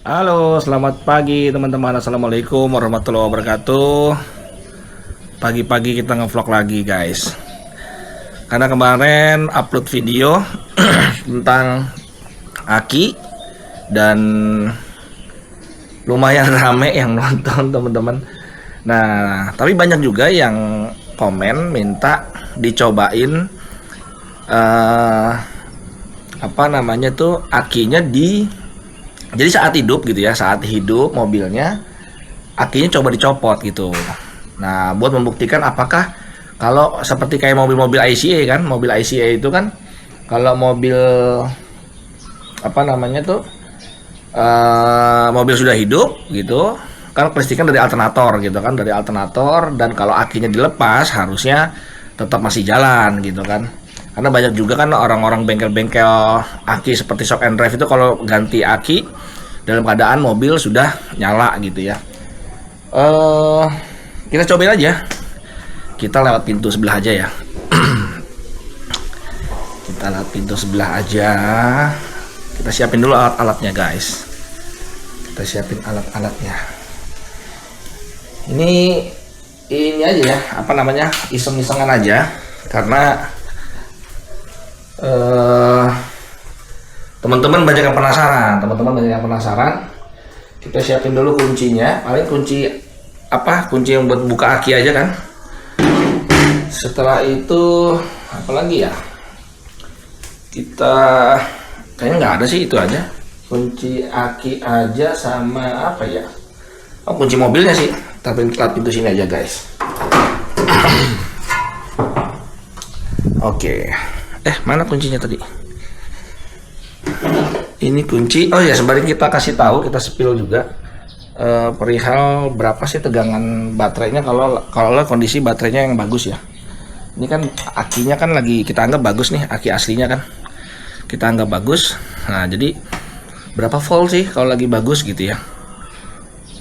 Halo, selamat pagi teman-teman. Assalamualaikum warahmatullahi wabarakatuh. Pagi-pagi kita ngevlog lagi guys. Karena kemarin upload video tentang aki dan lumayan rame yang nonton teman-teman. Nah, tapi banyak juga yang komen minta dicobain akinya jadi saat hidup gitu ya, saat hidup mobilnya akinya coba dicopot gitu. Nah, buat membuktikan apakah kalau seperti kayak mobil-mobil ICA kan, mobil ICA itu kan kalau mobil mobil sudah hidup gitu kan kelistrikan dari alternator gitu kan, dari alternator, dan kalau akinya dilepas harusnya tetap masih jalan gitu kan. Karena banyak juga kan orang-orang bengkel-bengkel aki seperti shock and drive itu kalau ganti aki dalam keadaan mobil sudah nyala gitu ya. Kita cobain aja. Kita lewat pintu sebelah aja ya. Kita lewat pintu sebelah aja. Kita siapin dulu alat-alatnya guys. Kita siapin alat-alatnya. Ini aja ya, iseng-isengan aja. Karena teman-teman banyak yang penasaran. Kita siapin dulu kuncinya. Paling kunci yang buat buka aki aja kan. Setelah itu apalagi ya, kita kayaknya nggak ada sih, itu aja kunci aki aja sama apa ya, kunci mobilnya sih. Tapi lewat pintu sini aja guys. Oke. Mana kuncinya tadi? Ini kunci. Oh ya, sembari kita kasih tahu, kita spill juga perihal berapa sih tegangan baterainya kalau kondisi baterainya yang bagus ya. Ini kan akinya kan lagi kita anggap bagus nih, aki aslinya kan kita anggap bagus. Nah, jadi berapa volt sih kalau lagi bagus gitu ya.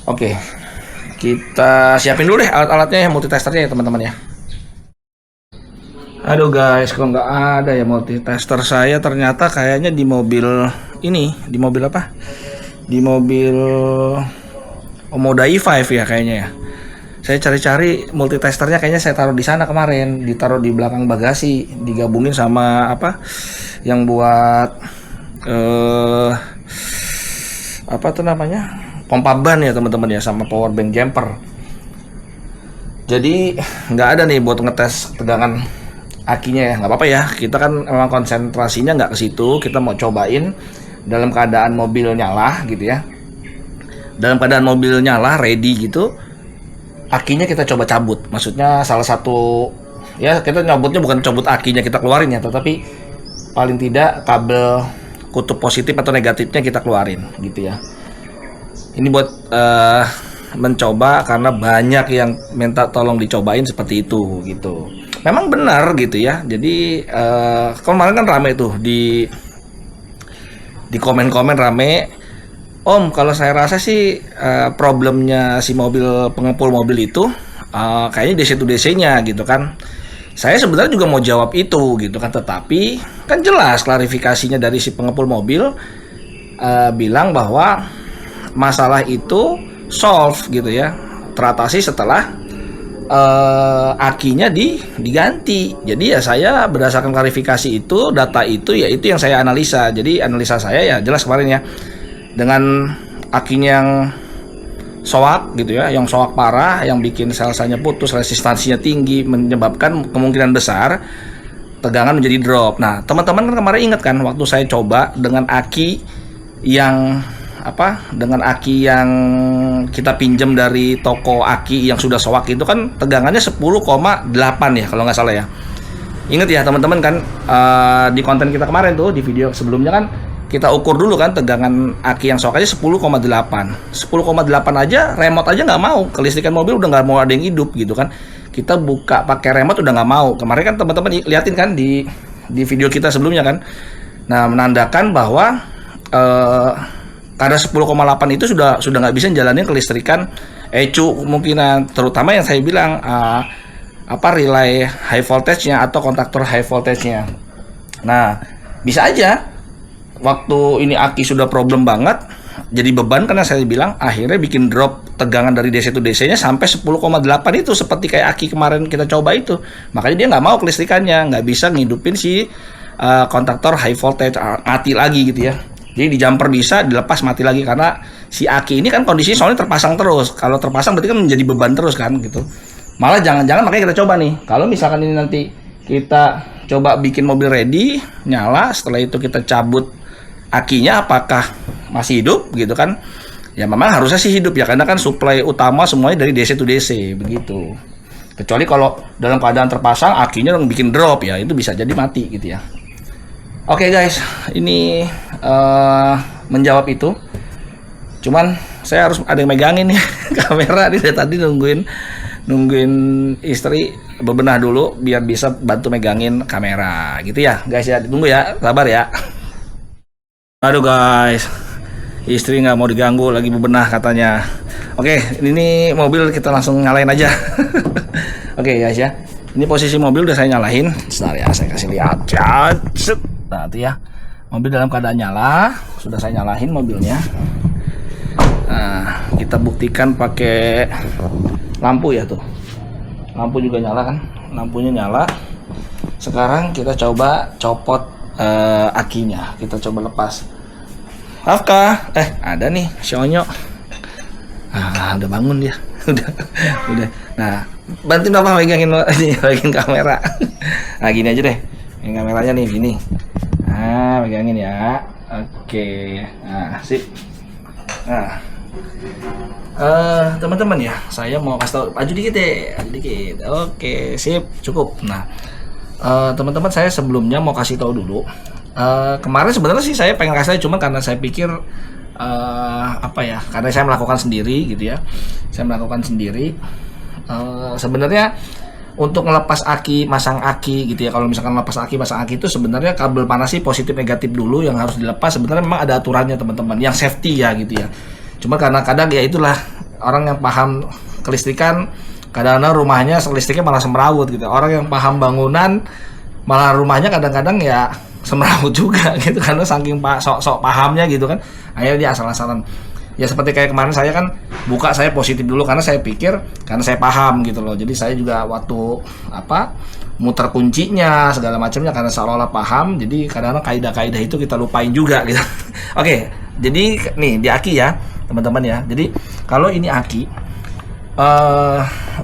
Oke, kita siapin dulu deh alat-alatnya ya, multitesternya ya teman-teman ya. Aduh guys, kalau nggak ada ya multitester saya, ternyata kayaknya di mobil ini, di mobil Omoda i5 ya kayaknya ya. Saya cari-cari multitesternya, kayaknya saya taruh di sana kemarin, ditaruh di belakang bagasi, digabungin sama yang buat pompa ban ya teman-teman ya, sama power bank jumper. Jadi nggak ada nih buat ngetes tegangan akinya ya. Nggak apa-apa ya, kita kan memang konsentrasinya nggak ke situ. Kita mau cobain dalam keadaan mobil nyala gitu ya, dalam keadaan mobil nyala ready gitu, akinya kita coba cabut. Maksudnya salah satu ya, kita nyabutnya bukan cabut akinya kita keluarin ya, tetapi paling tidak kabel kutub positif atau negatifnya kita keluarin gitu ya. Ini buat mencoba, karena banyak yang minta tolong dicobain seperti itu gitu. Memang benar gitu ya. Jadi kemarin kan rame tuh di komen-komen rame. Om, kalau saya rasa sih problemnya si pengepul mobil itu kayaknya DC to DC-nya gitu kan. Saya sebenarnya juga mau jawab itu gitu kan, tetapi kan jelas klarifikasinya dari si pengepul mobil bilang bahwa masalah itu solve gitu ya, teratasi setelah akinya diganti. Jadi ya saya berdasarkan klarifikasi itu, data itu ya itu yang saya analisa. Jadi analisa saya ya jelas kemarin ya, dengan akinya yang soak gitu ya, yang soak parah, yang bikin sel-selnya putus, resistansinya tinggi, menyebabkan kemungkinan besar tegangan menjadi drop. Nah, teman-teman kan kemarin ingat kan waktu saya coba dengan aki yang kita pinjam dari toko aki yang sudah soak itu kan tegangannya 10,8 ya kalau nggak salah ya. Ingat ya teman-teman kan, di konten kita kemarin tuh, di video sebelumnya kan kita ukur dulu kan tegangan aki yang soak aja 10,8 aja, remote aja nggak mau, kelistrikan mobil udah nggak mau ada yang hidup gitu kan. Kita buka pakai remote udah nggak mau. Kemarin kan teman-teman liatin kan di video kita sebelumnya kan. Nah, menandakan bahwa kadar 10,8 itu sudah nggak bisa jalanin kelistrikan ECU kemungkinan, terutama yang saya bilang relay high voltage-nya atau kontaktor high voltage-nya. Nah, bisa aja waktu ini aki sudah problem banget, jadi beban karena saya bilang akhirnya bikin drop tegangan dari DC to DC-nya sampai 10,8 itu seperti kayak aki kemarin kita coba itu. Makanya dia nggak mau kelistrikannya, nggak bisa ngidupin si kontaktor high voltage, mati lagi gitu ya. Jadi di jumper bisa, dilepas mati lagi karena si aki ini kan kondisinya soalnya terpasang terus. Kalau terpasang berarti kan menjadi beban terus kan gitu. Malah jangan-jangan makanya kita coba nih. Kalau misalkan ini nanti kita coba bikin mobil ready, nyala, setelah itu kita cabut akinya, apakah masih hidup gitu kan? Ya memang harusnya sih hidup ya, karena kan suplai utama semuanya dari DC to DC begitu. Kecuali kalau dalam keadaan terpasang akinya bikin drop ya, itu bisa jadi mati gitu ya. Oke guys, ini menjawab itu. Cuman saya harus ada yang megangin nih kamera nih, dari tadi nungguin istri bebenah dulu biar bisa bantu megangin kamera gitu ya guys ya. Tunggu ya, sabar ya. Aduh guys, istri nggak mau diganggu lagi bebenah katanya. Oke, ini mobil kita langsung nyalain aja. Oke guys ya, ini posisi mobil udah saya nyalain. Sebentar ya, saya kasih lihat. Nah itu ya, mobil dalam keadaan nyala, sudah saya nyalain mobilnya. Nah, kita buktikan pakai lampu ya tuh. Lampu juga nyala kan? Lampunya nyala. Sekarang kita coba copot akinya, kita coba lepas. Hafka, ada nih Shonyo. Udah bangun dia. udah. Nah, bantuin Bapak megangin kamera. Nah, gini aja deh. Yang kameranya nih gini. Nah, megangin ya. Oke. Nah, sip. Nah, teman-teman ya, saya mau kasih tahu, maju dikit deh, Oke, sip, cukup. Nah, teman-teman, saya sebelumnya mau kasih tahu dulu. Kemarin sebenarnya sih saya pengen kasih tahu, cuma karena saya pikir karena saya melakukan sendiri gitu ya. Saya melakukan sendiri. Sebenarnya untuk ngelepas aki, masang aki gitu ya. Kalau misalkan lepas aki, masang aki itu sebenarnya kabel panas sih positif negatif dulu yang harus dilepas. Sebenarnya memang ada aturannya teman-teman, yang safety ya gitu ya. Cuma karena kadang ya itulah, orang yang paham kelistrikan kadang-kadang rumahnya listriknya malah semrawut gitu. Orang yang paham bangunan malah rumahnya kadang-kadang ya semrawut juga gitu, karena saking sok pahamnya gitu kan. Akhirnya dia asal-asalan. Ya seperti kayak kemarin saya kan buka, saya positif dulu karena saya pikir, karena saya paham gitu loh. Jadi saya juga waktu muter kuncinya segala macamnya karena seolah-olah paham. Jadi kadang-kadang kaidah-kaidah itu kita lupain juga gitu. Oke, jadi nih di aki ya teman-teman ya. Jadi kalau ini aki,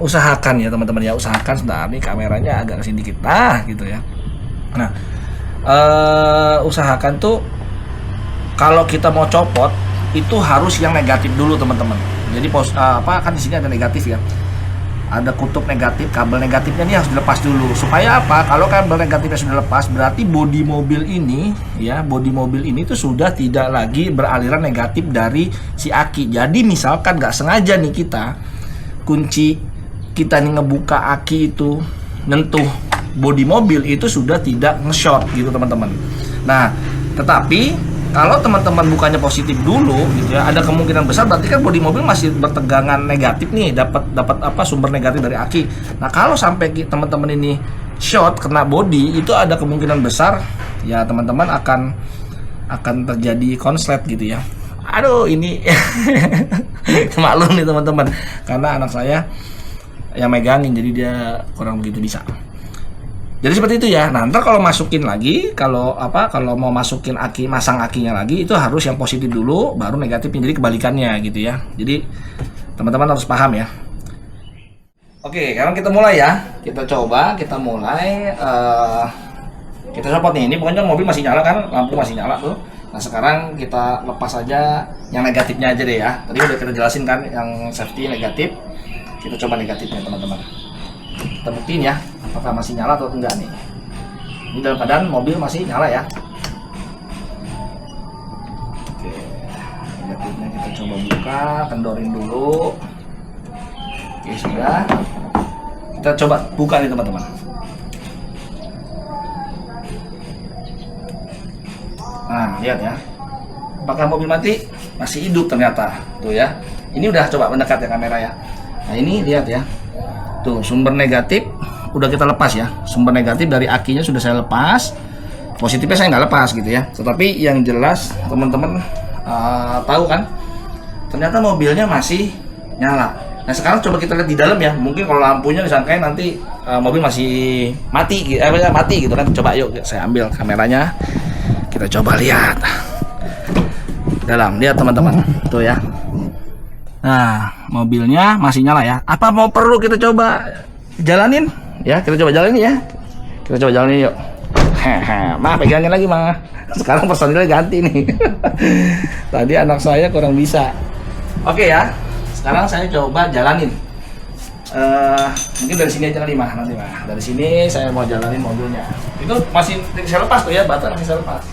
usahakan ya teman-teman ya, usahakan sebentar nih kameranya agak kesini dikit. Nah gitu ya. Nah, usahakan tuh kalau kita mau copot itu harus yang negatif dulu teman-teman. Jadi kan di sini ada negatif ya, ada kutub negatif, kabel negatifnya ini harus dilepas dulu. Supaya apa? Kalau kabel negatifnya sudah lepas, berarti bodi mobil ini tuh sudah tidak lagi beraliran negatif dari si aki. Jadi misalkan nggak sengaja nih kunci kita nih ngebuka aki itu nyentuh bodi mobil, itu sudah tidak nge-short gitu teman-teman. Nah, tetapi kalau teman-teman bukannya positif dulu gitu ya, ada kemungkinan besar berarti kan bodi mobil masih bertegangan negatif nih, dapat sumber negatif dari aki. Nah, kalau sampai teman-teman ini short kena bodi, itu ada kemungkinan besar ya teman-teman akan terjadi konslet gitu ya. Aduh, ini maklum nih teman-teman, karena anak saya yang megangin, jadi dia kurang begitu bisa. Jadi seperti itu ya. Nah, ntar kalau masukin lagi, kalau mau masukin aki, masang akinya lagi, itu harus yang positif dulu, baru negatifnya. Jadi kebalikannya gitu ya. Jadi teman-teman harus paham ya. Oke, sekarang kita mulai ya. Kita coba, kita mulai. Kita copot nih. Ini pokoknya mobil masih nyala kan, lampu masih nyala tuh. Nah, sekarang kita lepas aja yang negatifnya aja deh ya. Tadi udah kita jelasin kan, yang safety negatif. Kita coba negatifnya teman-teman. Kita buktiin ya, apakah masih nyala atau enggak nih. Ini dalam keadaan mobil masih nyala ya. Oke, negatifnya kita coba buka, kendorin dulu. Oke, sudah. Kita coba buka nih teman-teman. Nah, lihat ya. Apakah mobil mati? Masih hidup ternyata. Tuh ya. Ini udah coba mendekat ya kamera ya. Nah, ini lihat ya. Tuh, sumber negatif udah kita lepas ya. Sumber negatif dari akinya sudah saya lepas. Positifnya saya nggak lepas gitu ya. Tetapi yang jelas teman-teman tahu kan, ternyata mobilnya masih nyala. Nah sekarang coba kita lihat di dalam ya, mungkin kalau lampunya disangkain nanti mobil masih mati, mati gitu kan. Coba yuk saya ambil kameranya, kita coba lihat dalam, lihat teman-teman tuh ya. Nah mobilnya masih nyala ya. Apa mau perlu kita coba jalanin ya? Kita coba jalanin ya. Kita coba jalanin yuk. Mah pegangin lagi mah. Sekarang personilnya ganti nih. Tadi anak saya kurang bisa. Oke ya. Sekarang saya coba jalanin. Mungkin dari sini aja kali mah nanti mah. Dari sini saya mau jalanin mobilnya. Itu masih saya lepas tuh ya, baterai masih saya lepas.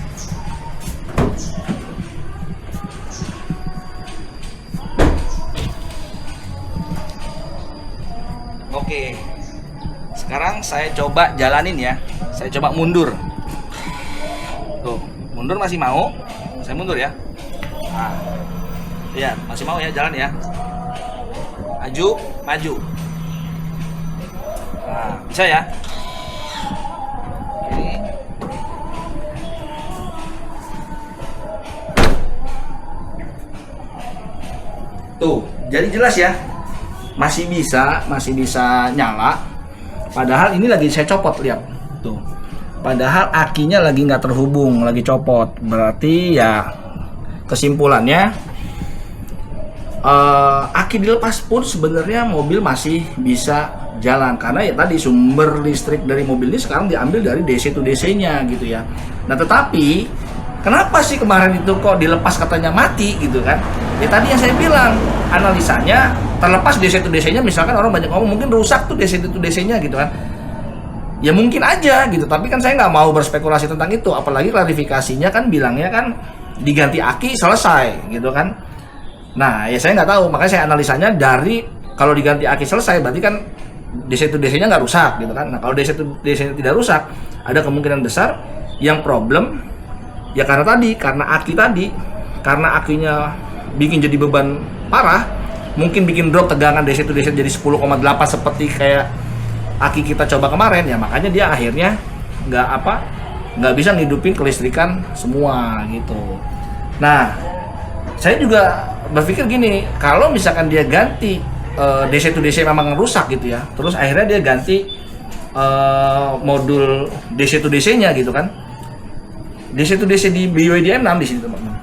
Oke. Sekarang saya coba jalanin ya. Saya coba mundur. Tuh, mundur masih mau. Saya mundur ya. Nah, iya, masih mau ya, jalan ya. Maju, maju. Nah, bisa ya. Ini. Tuh, jadi jelas ya. Masih bisa nyala. Padahal ini lagi saya copot, lihat tuh. Padahal akinya lagi nggak terhubung, lagi copot. Berarti ya kesimpulannya aki dilepas pun sebenarnya mobil masih bisa jalan, karena ya tadi sumber listrik dari mobil ini sekarang diambil dari DC to DC-nya gitu ya. Nah tetapi kenapa sih kemarin itu kok dilepas katanya mati gitu kan? Ya tadi yang saya bilang, analisanya terlepas DC to DC-nya, misalkan orang banyak ngomong mungkin rusak tuh DC to DC-nya gitu kan. Ya mungkin aja gitu, tapi kan saya nggak mau berspekulasi tentang itu, apalagi klarifikasinya kan bilangnya kan diganti aki selesai gitu kan. Nah ya saya nggak tahu, makanya saya analisanya dari kalau diganti aki selesai berarti kan DC to DC-nya nggak rusak gitu kan. Nah kalau DC to DC tidak rusak, ada kemungkinan besar yang problem ya karena aki tadi, karena akinya bikin jadi beban parah, mungkin bikin drop tegangan DC to DC jadi 10,8 seperti kayak aki kita coba kemarin ya, makanya dia akhirnya nggak bisa ngidupin kelistrikan semua gitu. Nah saya juga berpikir gini, kalau misalkan dia ganti DC to DC memang rusak gitu ya, terus akhirnya dia ganti modul DC to DC-nya gitu kan. DC to DC di BYD M6 di sini teman-teman.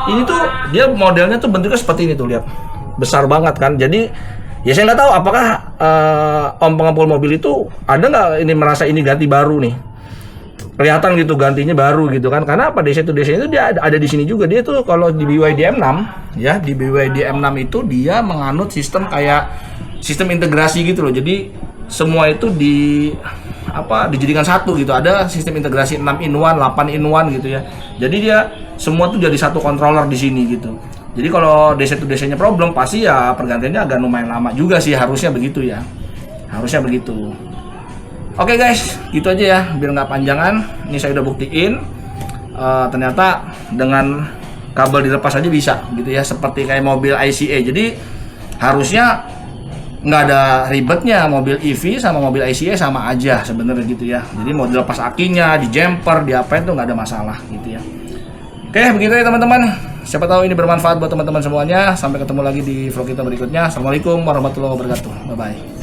Ini tuh dia modelnya tuh bentuknya seperti ini tuh, lihat. Besar banget kan. Jadi ya saya nggak tahu apakah om pengepul mobil itu ada nggak ini merasa ini ganti baru nih. Kelihatan gitu gantinya baru gitu kan. Karena apa, DC to DC itu dia ada di sini juga. Dia tuh kalau di BYD M6 ya, di BYD M6 itu dia menganut sistem kayak sistem integrasi gitu loh. Jadi semua itu dijadikan satu gitu. Ada sistem integrasi 6-in-1, 8-in-1 gitu ya. Jadi dia semua tuh jadi satu controller di sini gitu. Jadi kalau DC to DC-nya problem, pasti ya pergantiannya agak lumayan lama juga sih, harusnya begitu ya. Harusnya begitu. Oke guys, gitu aja ya, biar nggak panjangan. Ini saya udah buktiin, ternyata dengan kabel dilepas aja bisa gitu ya, seperti kayak mobil ICE. Jadi harusnya nggak ada ribetnya, mobil EV sama mobil ICE sama aja sebenarnya gitu ya. Jadi mau dilepas akinya, di jumper, di apa itu nggak ada masalah gitu ya. Oke, begitu ya teman-teman. Siapa tahu ini bermanfaat buat teman-teman semuanya. Sampai ketemu lagi di vlog kita berikutnya. Assalamualaikum warahmatullahi wabarakatuh. Bye-bye.